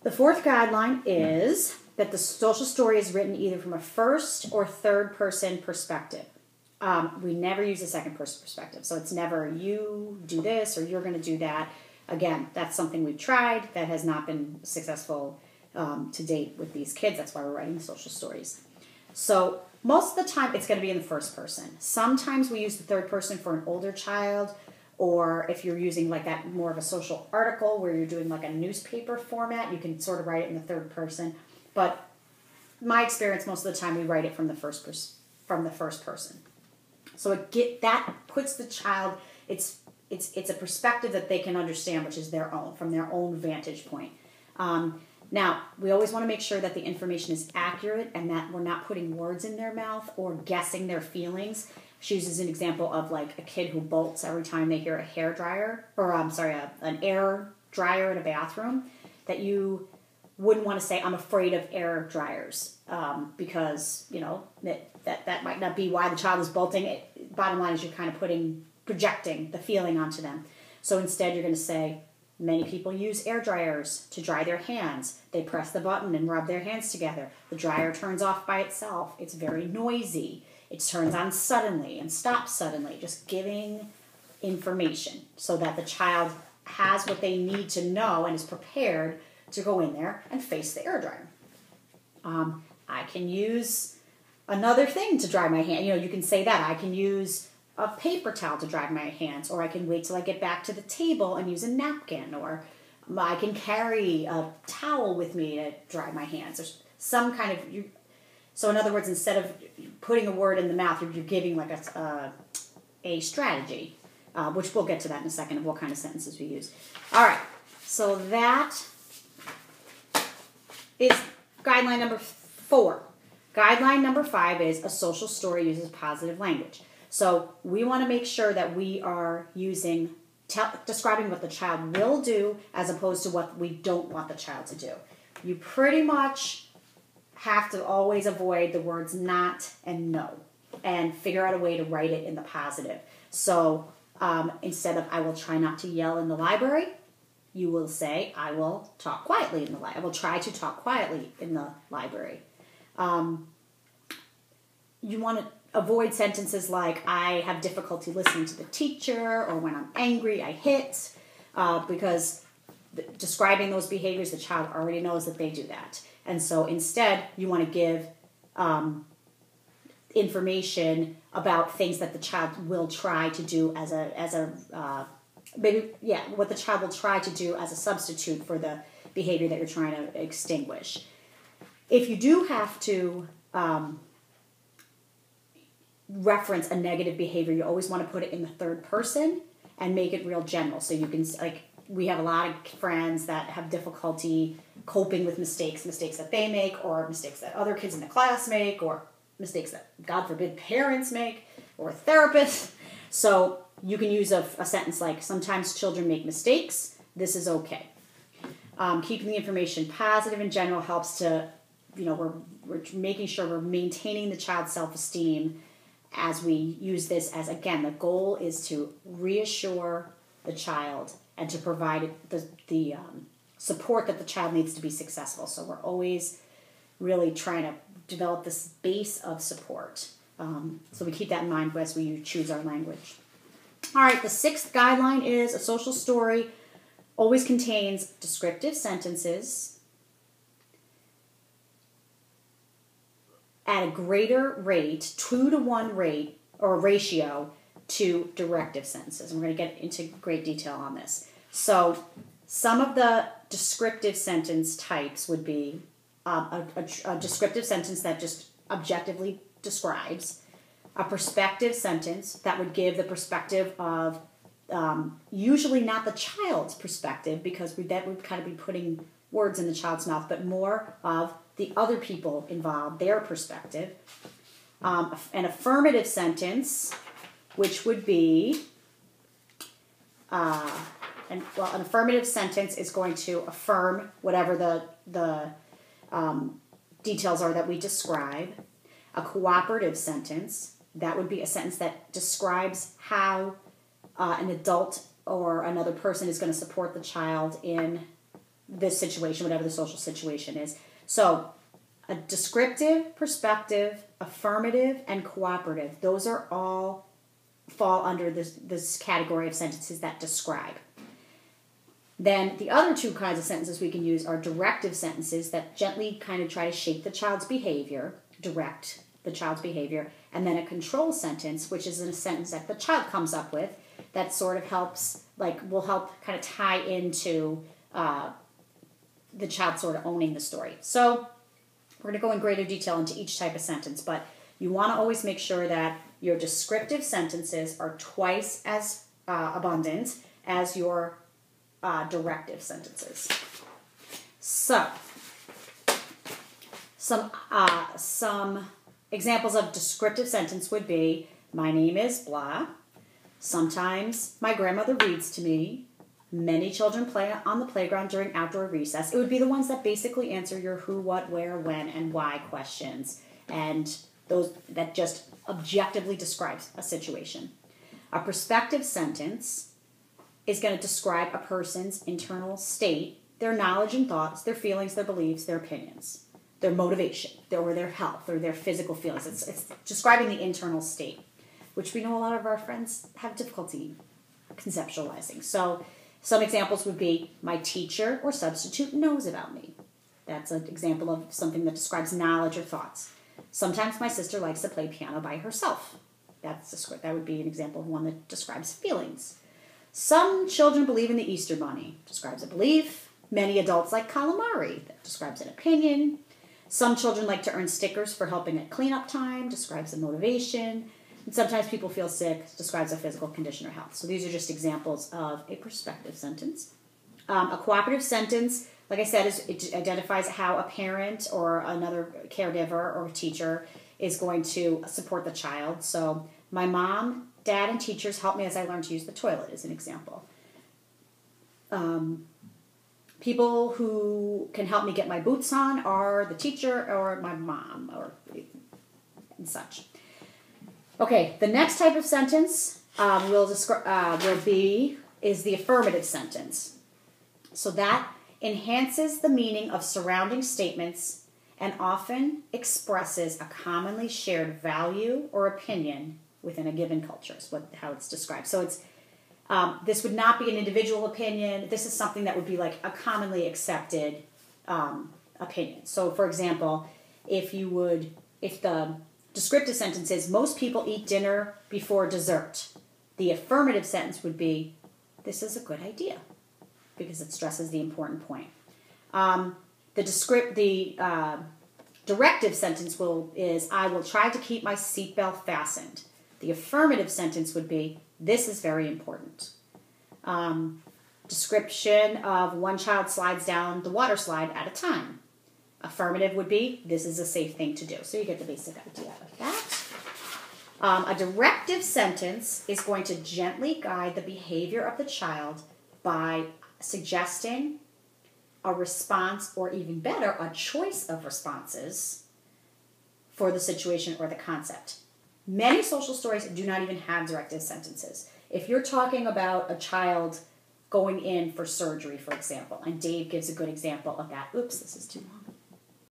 The fourth guideline is that the social story is written either from a first or third person perspective. We never use a second person perspective. So it's never you do this or you're going to do that. Again, that's something we've tried that has not been successful to date with these kids. That's why we're writing social stories. So most of the time it's going to be in the first person. Sometimes we use the third person for an older child, or if you're using like that more of a social article where you're doing like a newspaper format, you can sort of write it in the third person. But my experience, most of the time we write it from the first person. So that puts the child, it's a perspective that they can understand, which is their own, from their own vantage point. Now, we always want to make sure that the information is accurate and that we're not putting words in their mouth or guessing their feelings. She uses an example of like a kid who bolts every time they hear a hair dryer, or an air dryer in a bathroom, that you wouldn't want to say, I'm afraid of air dryers, because, that might not be why the child is bolting. Bottom line is you're kind of projecting the feeling onto them. So instead you're going to say, many people use air dryers to dry their hands. They press the button and rub their hands together. The dryer turns off by itself. It's very noisy. It turns on suddenly and stops suddenly. Just giving information so that the child has what they need to know and is prepared to go in there and face the air dryer. I can use another thing to dry my hand. You can say that. I can use a paper towel to dry my hands, or I can wait till I get back to the table and use a napkin, or I can carry a towel with me to dry my hands. There's some kind of... So in other words, instead of putting a word in the mouth, you're giving like a strategy, which we'll get to that in a second of what kind of sentences we use. All right, so that is guideline number 4. Guideline number 5 is a social story uses positive language. So we want to make sure that we are describing what the child will do as opposed to what we don't want the child to do. You pretty much have to always avoid the words not and no and figure out a way to write it in the positive. So instead of I will try not to yell in the library, you will say I will talk quietly in the library. I will try to talk quietly in the library. You want to avoid sentences like I have difficulty listening to the teacher, or when I'm angry I hit, because describing those behaviors, the child already knows that they do that. And so instead you want to give information about things that the child will try to do what the child will try to do as a substitute for the behavior that you're trying to extinguish. If you do have to reference a negative behavior, you always want to put it in the third person and make it real general. So you can, we have a lot of friends that have difficulty coping with mistakes that they make, or mistakes that other kids in the class make, or mistakes that, God forbid, parents make, or therapists. So you can use a sentence like, sometimes children make mistakes, this is okay. Keeping the information positive in general helps to, we're making sure we're maintaining the child's self-esteem as we use this as, again, the goal is to reassure the child and to provide the support that the child needs to be successful. So we're always really trying to develop this base of support. So we keep that in mind as we choose our language. All right, the 6th guideline is a social story always contains descriptive sentences at a greater rate, 2-to-1 rate or ratio to directive sentences. And we're going to get into great detail on this. So some of the descriptive sentence types would be a descriptive sentence that just objectively describes, a perspective sentence that would give the perspective of usually not the child's perspective, because that would kind of be putting words in the child's mouth, but more of the other people involved, their perspective. An affirmative sentence, which would be, an affirmative sentence is going to affirm whatever the details are that we describe. A cooperative sentence, that would be a sentence that describes how an adult or another person is going to support the child in this situation, whatever the social situation is. So a descriptive, perspective, affirmative, and cooperative, those are all fall under this category of sentences that describe. Then the other two kinds of sentences we can use are directive sentences that gently kind of try to shape the child's behavior, direct the child's behavior, and then a control sentence, which is a sentence that the child comes up with that sort of helps, will help kind of tie into the child sort of owning the story. So we're going to go in greater detail into each type of sentence, but you want to always make sure that your descriptive sentences are twice as abundant as your directive sentences. So, some examples of descriptive sentence would be, my name is blah. Sometimes my grandmother reads to me. Many children play on the playground during outdoor recess. It would be the ones that basically answer your who, what, where, when, and why questions. And those that just objectively describes a situation. A perspective sentence is going to describe a person's internal state, their knowledge and thoughts, their feelings, their beliefs, their opinions, their motivation, or their health, or their physical feelings. It's describing the internal state, which we know a lot of our friends have difficulty conceptualizing. So some examples would be, my teacher or substitute knows about me. That's an example of something that describes knowledge or thoughts. Sometimes my sister likes to play piano by herself. That would be an example of one that describes feelings. Some children believe in the Easter Bunny. Describes a belief. Many adults like calamari. That describes an opinion. Some children like to earn stickers for helping at cleanup time. Describes a motivation. And sometimes people feel sick. Describes a physical condition or health. So these are just examples of a perspective sentence. A cooperative sentence, like I said, it identifies how a parent or another caregiver or a teacher is going to support the child. So my mom, dad, and teachers help me as I learn to use the toilet is an example. People who can help me get my boots on are the teacher or my mom and such. Okay, the next type of sentence is the affirmative sentence. So that enhances the meaning of surrounding statements and often expresses a commonly shared value or opinion within a given culture, is how it's described. So it's this would not be an individual opinion. This is something that would be like a commonly accepted opinion. So, for example, if the descriptive sentence is, most people eat dinner before dessert, the affirmative sentence would be, this is a good idea, because it stresses the important point. The directive sentence is, I will try to keep my seatbelt fastened. The affirmative sentence would be, this is very important. Description of one child slides down the water slide at a time. Affirmative would be, this is a safe thing to do. So you get the basic idea of that. A directive sentence is going to gently guide the behavior of the child by suggesting a response, or even better, a choice of responses for the situation or the concept. Many social stories do not even have directive sentences. If you're talking about a child going in for surgery, for example, and Dave gives a good example of that. Oops, this is too long.